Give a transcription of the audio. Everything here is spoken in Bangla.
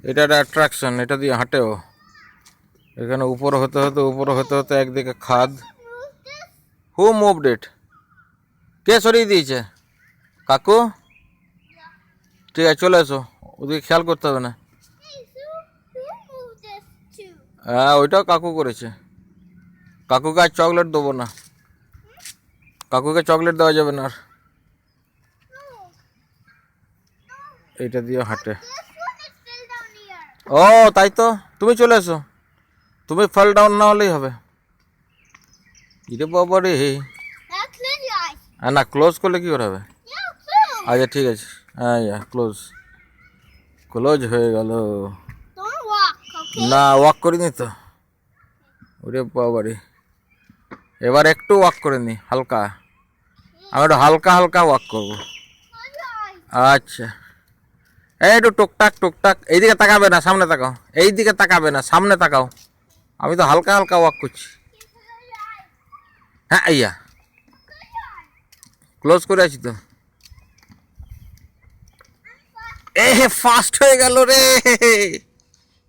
এটা একটা অ্যাট্রাকশন, এটা দিয়ে হাঁটেও। এখানে উপর হতে হতে একদিকে খাদ। হু মুভড ইট? কে সরিয়ে দিয়েছে? কাকু? ঠিক আছে, চলে এসো, ওদিকে খেয়াল করতে হবে না। হ্যাঁ, ওইটাও কাকু করেছে। কাকুকে আর চকলেট দেবো না, কাকুকে চকলেট দেওয়া যাবে না আর। এইটা দিয়ে হাঁটে। ও তাই তো, তুমি চলে এসো, তুমি ফল ডাউন না হলেই হবে। ইরে বাবা রে, হ্যাঁ না, ক্লোজ করলে কি করে হবে? আচ্ছা ঠিক আছে, হ্যাঁ ক্লোজ, ক্লোজ হয়ে গেল। না, ওয়াক করিনি তো। ওরে বাবা রে, এবার একটু ওয়াক করে নি হালকা, আমি একটু হালকা হালকা ওয়াক করবো। আচ্ছা, এই একটু টুকটাক টুকটাক, এইদিকে তাকাবে না, সামনে তাকাও, এই দিকে তাকাবে না, সামনে তাকাও। আমি তো হালকা হালকা ওয়াক করছি। হ্যাঁ আইয়া, ক্লোজ করে আছি তো। এ ফাস্ট হয়ে গেল রে।